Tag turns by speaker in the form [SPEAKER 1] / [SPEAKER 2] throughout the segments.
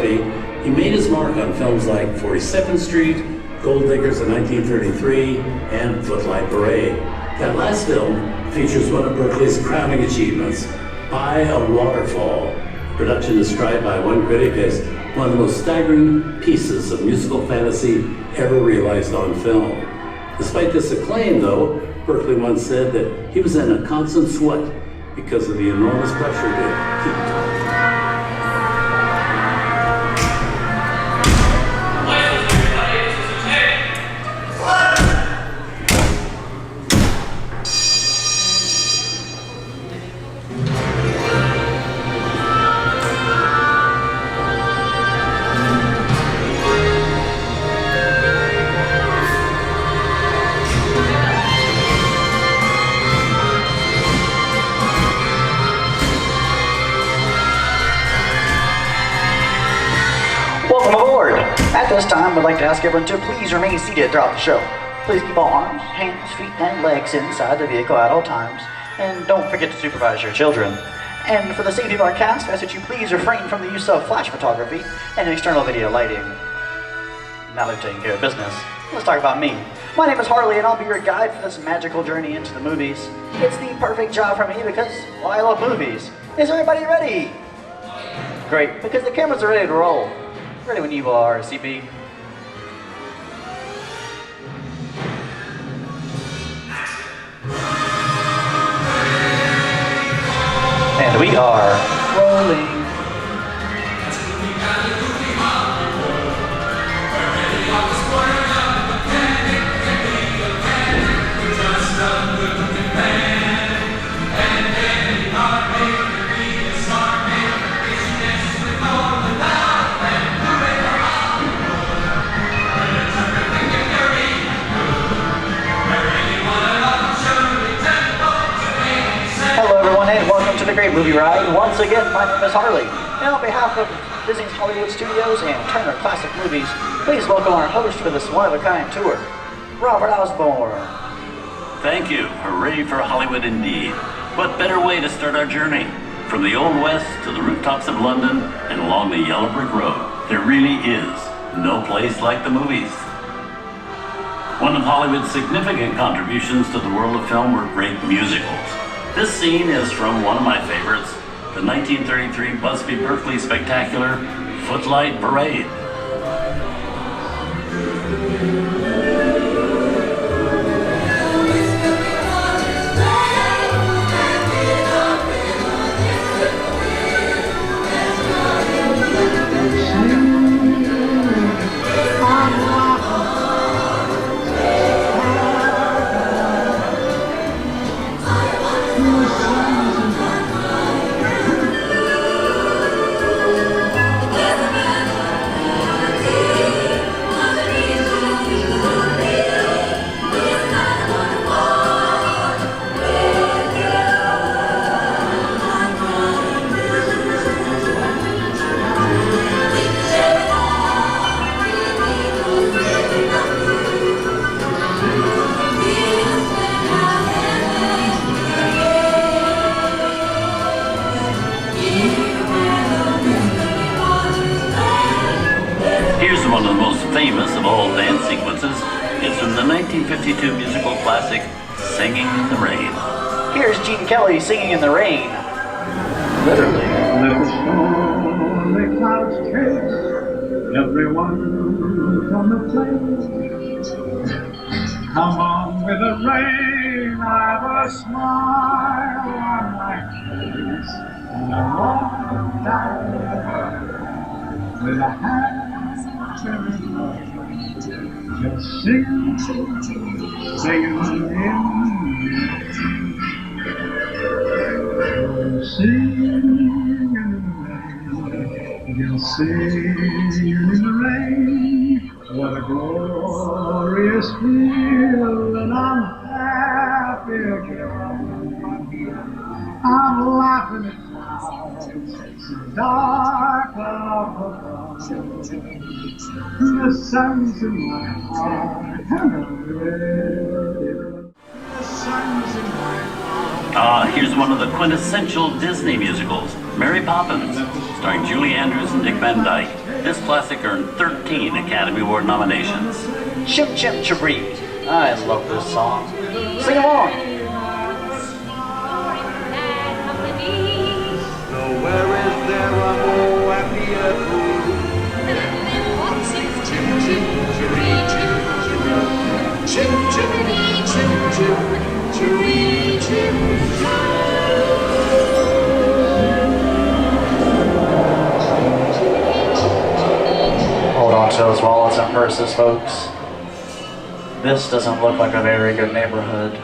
[SPEAKER 1] cinematography, he made his mark on films like 42nd Street, Gold Diggers in 1933, and Footlight Parade. That last film features one of Berkeley's crowning achievements, By a Waterfall. Production described by one critic as one of the most staggering pieces of musical fantasy ever realized on film. Despite this acclaim, though, Berkeley once said that he was in a constant sweat because of the enormous pressure to keep talking.
[SPEAKER 2] At this time, I'd like to ask everyone to please remain seated throughout the show. Please keep all arms, hands, feet, and legs inside the vehicle at all times. And don't forget to supervise your children. And for the safety of our cast, I ask that you please refrain from the use of flash photography and external video lighting. Now that we've taken care of business, let's talk about me. My name is Harley, and I'll be your guide for this magical journey into the movies. It's the perfect job for me because, well, I love movies. Is everybody ready? Great, because the cameras are ready to roll. Ready when you are, CB. And we are rolling. The great movie ride. Once again, my name is Harley, and on behalf of Disney's Hollywood Studios and Turner Classic Movies, please welcome our host for this one-of-a-kind tour, Robert Osborne.
[SPEAKER 3] Thank you. Hooray for Hollywood indeed. What better way to start our journey? From the Old West to the rooftops of London and along the yellow brick road, there really is no place like the movies. One of Hollywood's significant contributions to the world of film were great musicals. This scene is from one of my favorites, the 1933 Busby Berkeley spectacular, Footlight Parade. One of the most famous of all dance sequences is from the 1952 musical classic, Singing in the Rain.
[SPEAKER 2] Here's Gene Kelly singing in the rain. Literally.
[SPEAKER 4] Let the stormy clouds chase everyone from the place. Come on with the rain, I've a smile on my face. And I walk down with a hand. Just sing, singing in the rain. Singing in the rain. Just singing in the rain. What a glorious feeling. I'm happy again. I'm laughing at clouds, dark clouds above. The sun's in my heart, and I'm ready. The sun's in my heart.
[SPEAKER 3] Here's one of the quintessential Disney musicals, Mary Poppins, starring Julie Andrews and Dick Van Dyke. This classic earned 13 Academy Award nominations.
[SPEAKER 2] Chim Chim Cheree. I love this song. Sing along.
[SPEAKER 5] Nowhere is there a more happier fool. Chim chim cheree, chim chim chim chim cheree, chim.
[SPEAKER 2] Hold on to those wallets and purses, folks. This doesn't look like a very good neighborhood.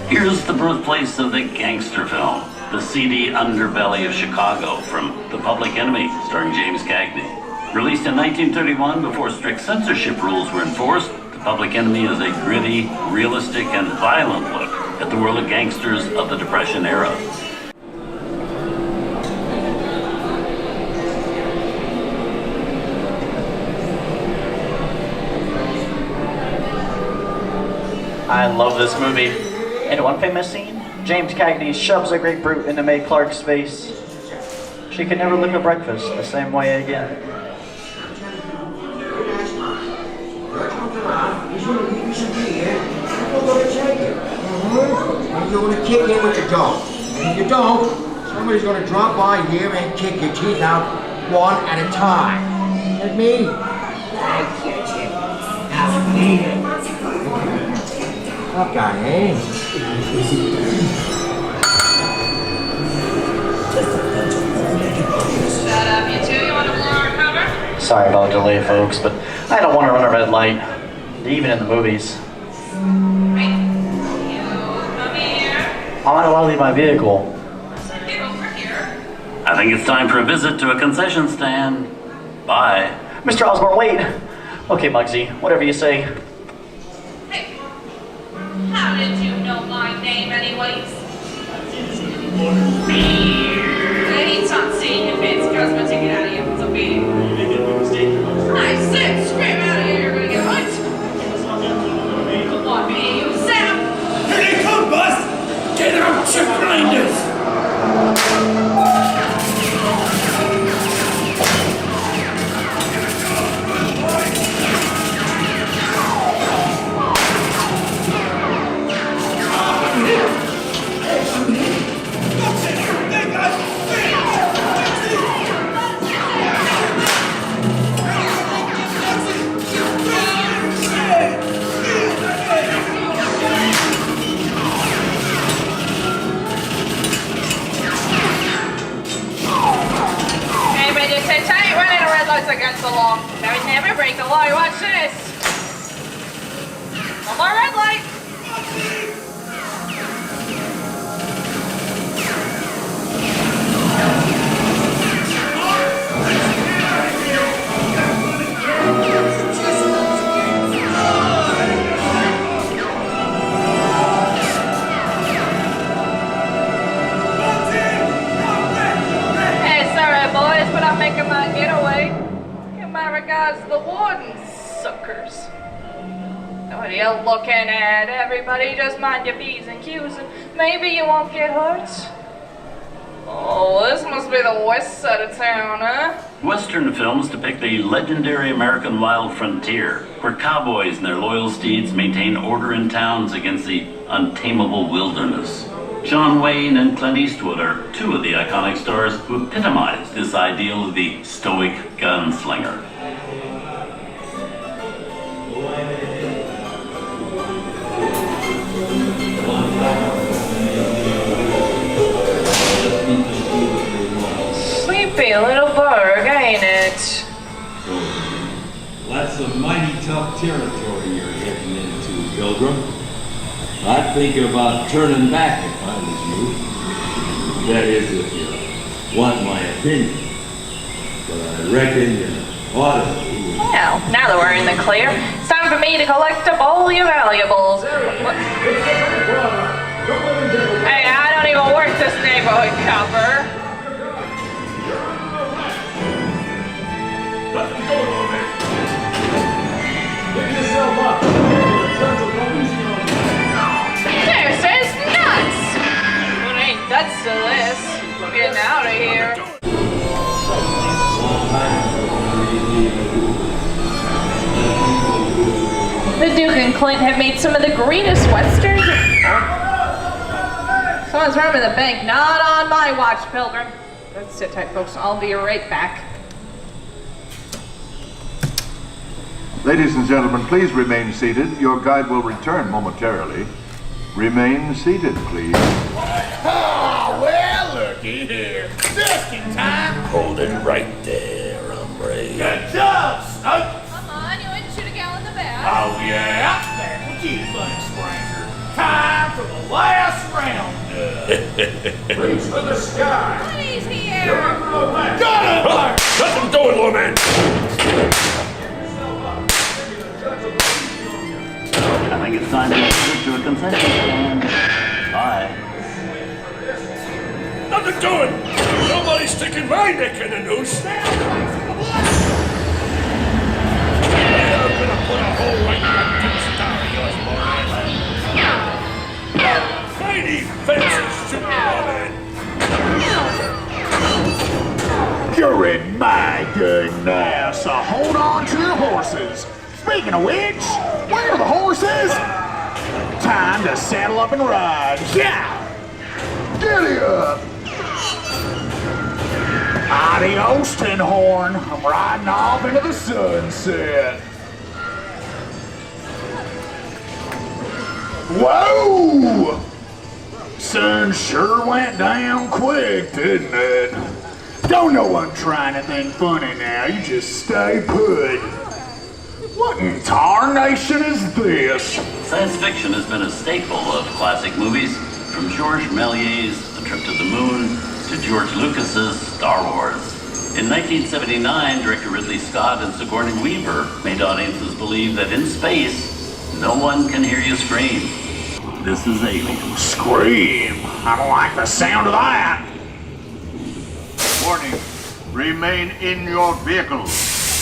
[SPEAKER 3] Here's the birthplace of the gangster film, the seedy underbelly of Chicago, from The Public Enemy, starring James Cagney. Released in 1931 before strict censorship rules were enforced, The Public Enemy is a gritty, realistic, and violent look at the world of gangsters of the Depression era.
[SPEAKER 2] I love this movie. In one famous scene, James Cagney shoves a grapefruit into Mae Clark's face. She can never look at breakfast the same way again.
[SPEAKER 6] You're going to kick it with your dog. And if you don't, somebody's going to drop by here and kick your teeth out one at a time. Like me. Thank you, Jim. Now, me. Tough guy, eh?
[SPEAKER 7] Shut up, you two. You want to blow our cover?
[SPEAKER 2] Sorry about the delay, folks, but I don't want to run a red light, even in the movies.
[SPEAKER 7] Hey, you come here.
[SPEAKER 2] I don't want to leave my vehicle.
[SPEAKER 7] Get over here.
[SPEAKER 3] I think it's time for a visit to a concession stand. Bye.
[SPEAKER 2] Mr. Osborne, wait! Okay, Muggsy, whatever you say.
[SPEAKER 7] Hey, how did you know my name, anyways? Anytime seeing your face, girls, want to get out of here. It's okay. I said, scream out of here. You're gonna get hurt. Come on, me, you Sam.
[SPEAKER 8] Here they come, Buzz! Get out your blinders!
[SPEAKER 7] Against the law. I would never break the law. Watch this. One more red light. Hey, sorry, boys, but I'm making my getaway. My regards to the warden, suckers. What are you looking at? Everybody just mind your P's and Q's and maybe you won't get hurt. Oh, this must be the west side of town, huh?
[SPEAKER 3] Western films depict the legendary American wild frontier, where cowboys and their loyal steeds maintain order in towns against the untamable wilderness. John Wayne and Clint Eastwood are two of the iconic stars who epitomize this ideal of the stoic gunslinger.
[SPEAKER 7] Sleepy little burg, ain't it?
[SPEAKER 9] That's some mighty tough territory you're heading into, Pilgrim. I'd think about turning back if I was you. That is, if you want my opinion. But I reckon you ought to.
[SPEAKER 7] Well, now that we're in the clear, it's time for me to collect up all your valuables. Hey, I don't even work this neighborhood cover. This is nuts! What ain't nuts to this? Be a The Duke and Clint have made some of the greenest westerns. Someone's robbing the bank. Not on my watch, Pilgrim. Let's sit tight, folks. I'll be right back.
[SPEAKER 10] Ladies and gentlemen, please remain seated. Your guide will return momentarily. Remain seated, please.
[SPEAKER 8] Oh, well, looky here. Just in time.
[SPEAKER 1] Hold it right there, hombre.
[SPEAKER 8] Good job, Snoke.
[SPEAKER 7] Come on, you wouldn't shoot a gal in the back.
[SPEAKER 8] Oh, yeah. That's what you think, stranger. Time for the last round.
[SPEAKER 6] Reach for the sky.
[SPEAKER 7] Please here.
[SPEAKER 8] Got it, Mark.
[SPEAKER 1] Nothing doing, little man.
[SPEAKER 3] I think it's time to switch to a concession stand. Bye.
[SPEAKER 1] Nothing doing. Nobody's sticking my neck in the noose. I'm gonna put a hole right in that big star of yours, boy. Mighty fancy Superman.
[SPEAKER 8] You're in my good now, so hold on to your horses. Speaking of which, where are the horses? Time to saddle up and ride. Yeah! Giddy up! Adios, Tin Horn. I'm riding off into the sunset. Whoa! Sun sure went down quick, didn't it? Don't no one try anything funny now, you just stay put. What in tarnation is this?
[SPEAKER 3] Science fiction has been a staple of classic movies, from George Méliès's The Trip to the Moon to George Lucas's Star Wars. In 1979, director Ridley Scott and Sigourney Weaver made audiences believe that in space, no one can hear you scream. This is Alien.
[SPEAKER 8] Scream! I don't like the sound of that.
[SPEAKER 10] Warning. Remain in your vehicles.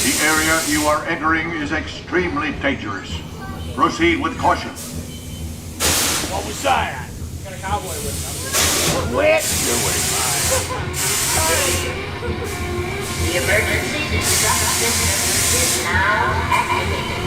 [SPEAKER 10] The area you are entering is extremely dangerous. Proceed with caution.
[SPEAKER 8] What was that? Got a cowboy with us. Let's do
[SPEAKER 11] The emergency distress system is now activated.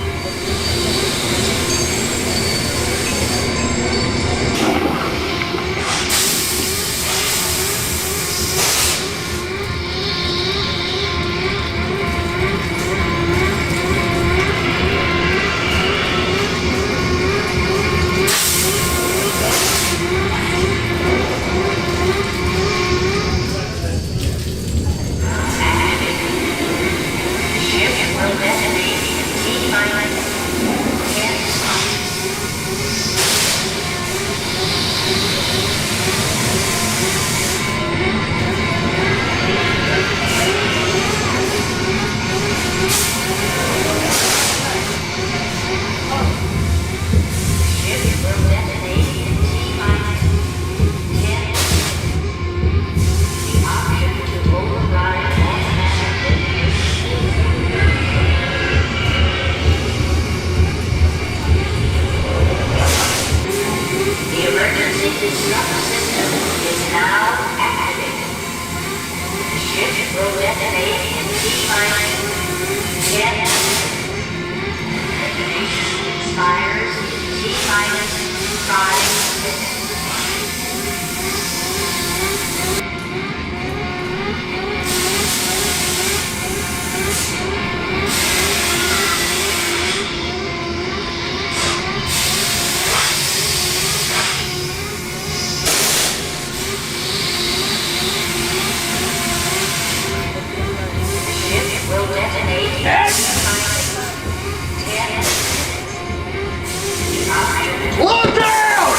[SPEAKER 8] Look out!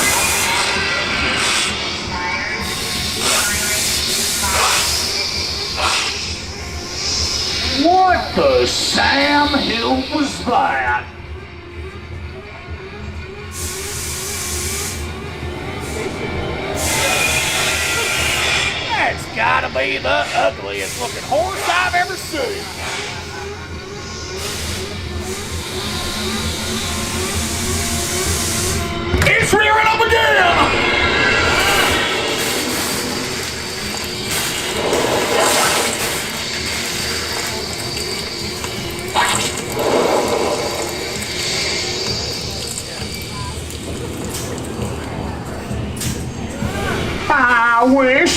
[SPEAKER 8] What the Sam Hill was that? That's gotta be the ugliest looking horse I've ever seen. It's rearing up again!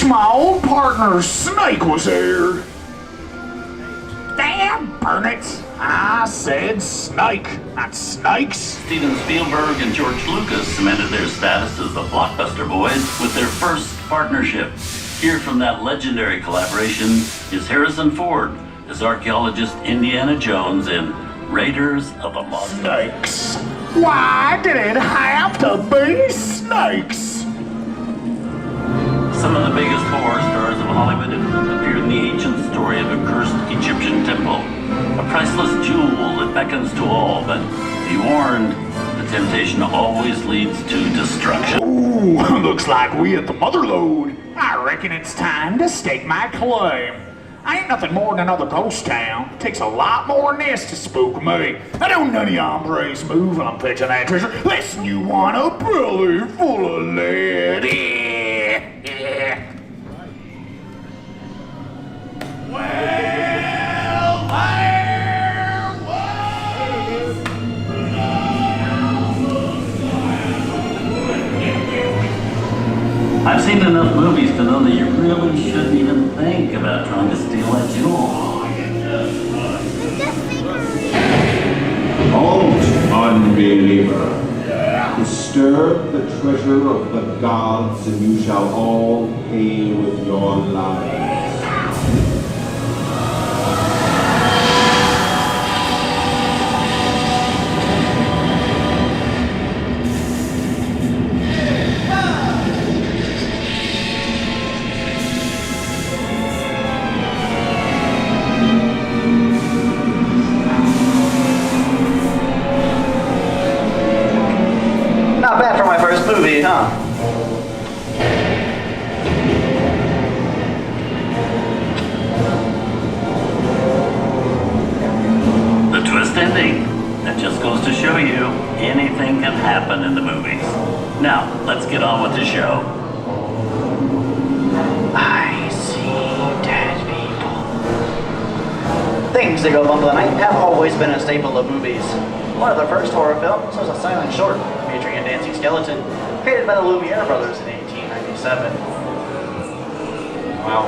[SPEAKER 8] Wish my old partner Snake was here. Damn, burn it. I said snake, not snakes.
[SPEAKER 3] Steven Spielberg and George Lucas cemented their status as the blockbuster boys with their first partnership. Here from that legendary collaboration is Harrison Ford as archaeologist Indiana Jones in Raiders of the Lost Ark.
[SPEAKER 8] Snakes. Why did it have to be snakes?
[SPEAKER 3] Some of the biggest horror stars of Hollywood appeared in the ancient story of a cursed Egyptian temple. A priceless jewel that beckons to all, but be warned, the temptation always leads to destruction.
[SPEAKER 8] Ooh, looks like we at the motherlode. I reckon it's time to stake my claim. I ain't nothing more than another ghost town. Takes a lot more than this to spook me. I don't none of you hombres move when I'm fetching that treasure. Listen, you want a belly full of lead. Well, there was.
[SPEAKER 3] I've seen enough movies to know that you really shouldn't even think about trying to steal that jewel.
[SPEAKER 12] Halt, unbeliever. Disturb the treasure of the gods, and you shall all pay with your lives.
[SPEAKER 2] Not bad for my first movie, huh?
[SPEAKER 3] The twist ending. That just goes to show you anything can happen in the movies. Now, let's get on with the show.
[SPEAKER 2] I see dead people. Things that go bump in the night have always been a staple of movies. One of the first horror films was a silent short featuring a dancing skeleton, created by the Lumiere brothers in 1897. Wow,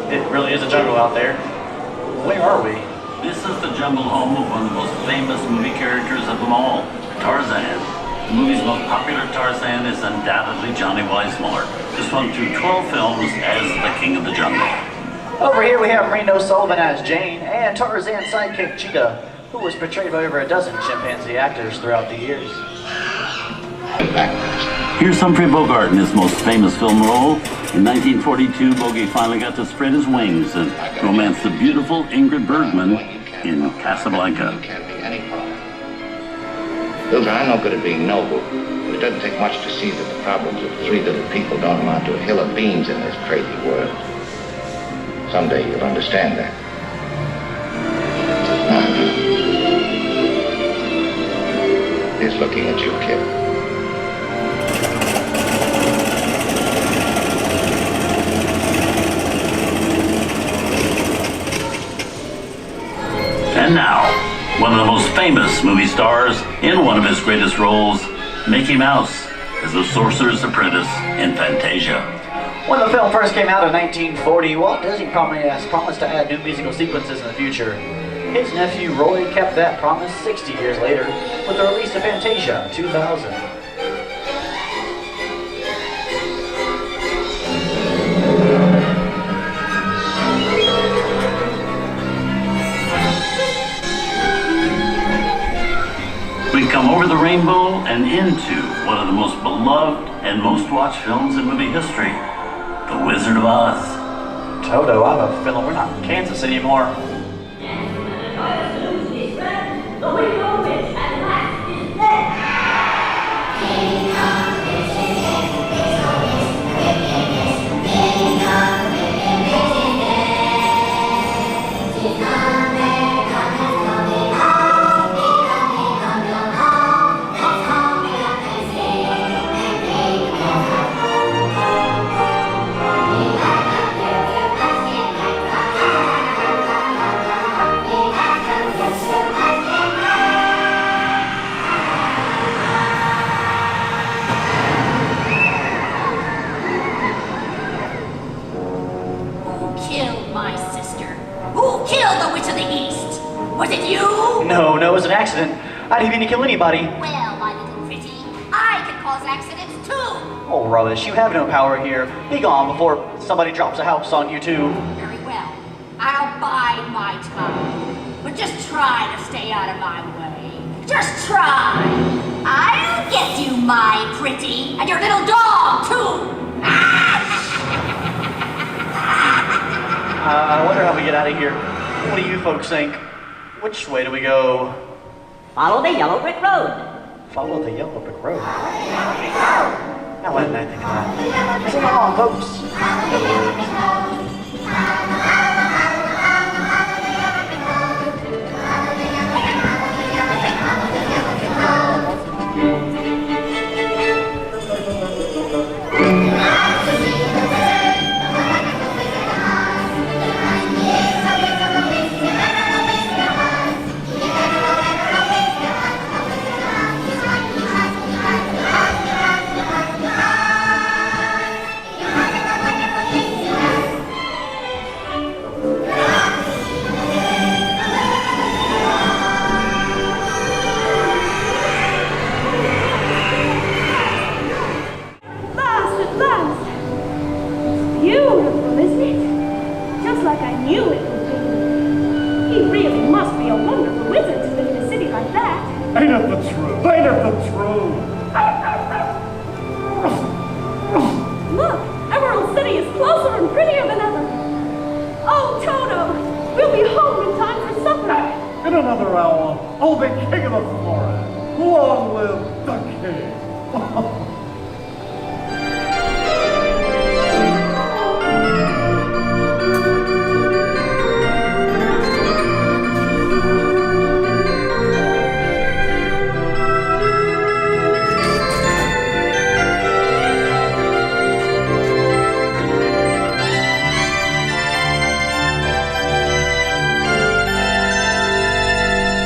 [SPEAKER 2] it really is a jungle out there. Where are we?
[SPEAKER 3] This is the jungle home of one of the most famous movie characters of them all, Tarzan. The movie's most popular Tarzan is undoubtedly Johnny Weissmuller, who swung through 12 films as the King of the Jungle.
[SPEAKER 2] Over here we have Reno Sullivan as Jane, and Tarzan's sidekick Cheetah, who was portrayed by over a dozen chimpanzee actors throughout the years.
[SPEAKER 3] Here's Humphrey Bogart in his most famous film role. In 1942, Bogey finally got to spread his wings and romance the beautiful Ingrid Bergman in Casablanca.
[SPEAKER 13] Those are no good at being noble, but it doesn't take much to see that the problems of three little people don't amount to a hill of beans in this crazy world. Someday you'll understand that. He's looking at you, kid.
[SPEAKER 3] And now, one of the most famous movie stars in one of his greatest roles, Mickey Mouse, as the Sorcerer's Apprentice in Fantasia.
[SPEAKER 2] When the film first came out in 1940, Walt Disney promised to add new musical sequences in the future. His nephew Roy kept that promise 60 years later with the release of Fantasia in 2000.
[SPEAKER 3] We've come over the rainbow and into one of the most beloved and most watched films in movie history, The Wizard of Oz.
[SPEAKER 2] Toto, I have a feeling we're not in Kansas anymore.
[SPEAKER 11] Was it you?
[SPEAKER 2] No, it was an accident. I didn't mean to kill anybody.
[SPEAKER 11] Well, my little pretty, I can cause accidents too.
[SPEAKER 2] Oh, rubbish. You have no power here. Be gone before somebody drops a house on you, too.
[SPEAKER 11] Very well. I'll bide my time. But just try to stay out of my way. Just try. I'll get you, my pretty, and your little dog, too.
[SPEAKER 2] I wonder how we get out of here. What do you folks think? Which way do we go?
[SPEAKER 11] Follow the yellow brick road.
[SPEAKER 2] Follow the yellow brick road. Now, why didn't I think of that? So long, folks.
[SPEAKER 14] Beautiful, isn't it? Just like I knew it would be. He really must be a wonderful wizard to live in a city like that.
[SPEAKER 8] Ain't it the truth? Ain't it the truth?
[SPEAKER 14] Look, Emerald City is closer and prettier than ever. Oh, Toto, we'll be home in time for supper.
[SPEAKER 8] In another hour, I'll be king of the forest. Long live the king.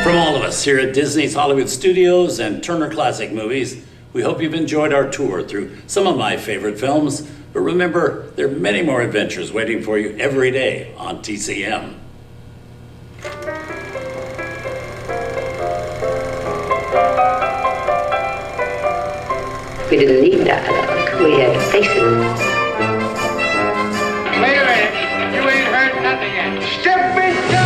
[SPEAKER 1] From all of us here at Disney's Hollywood Studios and Turner Classic Movies, we hope you've enjoyed our tour through some of my favorite films. But remember, there are many more adventures waiting for you every day on TCM.
[SPEAKER 15] We didn't need dialogue. We had faces.
[SPEAKER 5] Wait a minute. You ain't heard nothing yet. Step in time!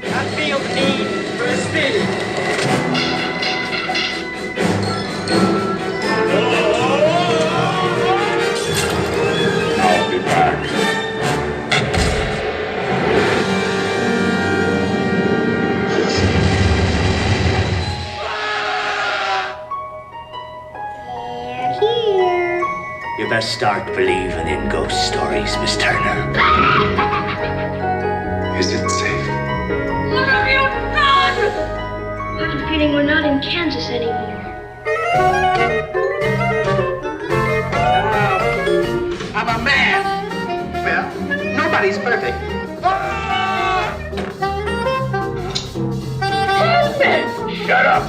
[SPEAKER 6] I feel the need for a spin.
[SPEAKER 8] I'll be back.
[SPEAKER 15] They're here.
[SPEAKER 16] You best start believing in ghost stories, Miss Turner.
[SPEAKER 17] Is it safe?
[SPEAKER 14] What have you done?
[SPEAKER 15] I have a feeling we're not in Kansas anymore.
[SPEAKER 5] I'm a man. Well, nobody's perfect.
[SPEAKER 8] Shut up.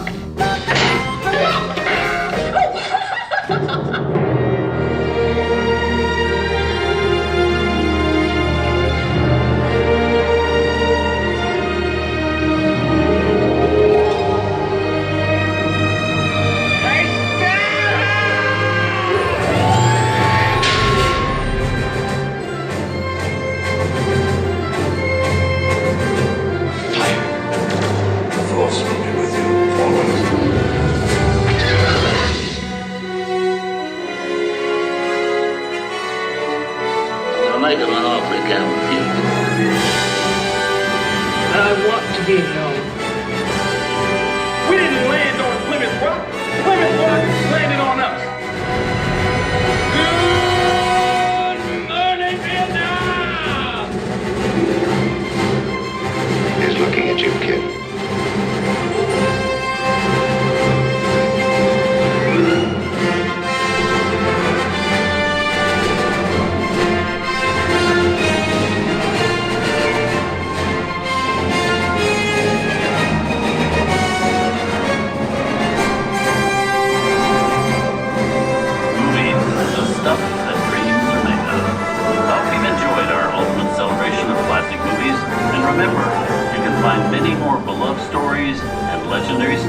[SPEAKER 17] Force will be with you always.
[SPEAKER 3] I'll make him an awfully camel few.
[SPEAKER 5] I want to be known.
[SPEAKER 8] We didn't land on Plymouth Rock. Plymouth Rock landed on us. Good morning, Vietnam!
[SPEAKER 13] He's looking at you, kid.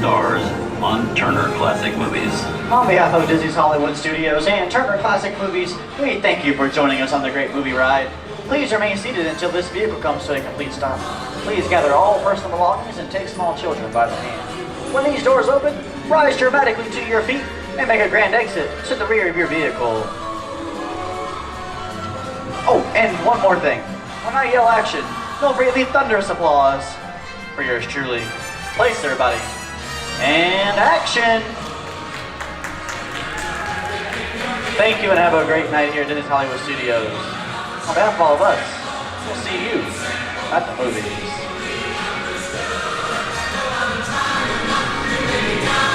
[SPEAKER 3] stars on Turner Classic Movies.
[SPEAKER 2] On behalf of Disney's Hollywood Studios and Turner Classic Movies, we thank you for joining us on the great movie ride. Please remain seated until this vehicle comes to a complete stop. Please gather all personal belongings and take small children by the hand. When these doors open, rise dramatically to your feet and make a grand exit to the rear of your vehicle. Oh, and one more thing. When I yell action, don't forget the thunderous applause for yours truly. Place everybody. And action! Thank you and have a great night here at Disney's Hollywood Studios. On behalf of all of us, we'll see you at the movies.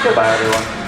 [SPEAKER 2] Goodbye, everyone.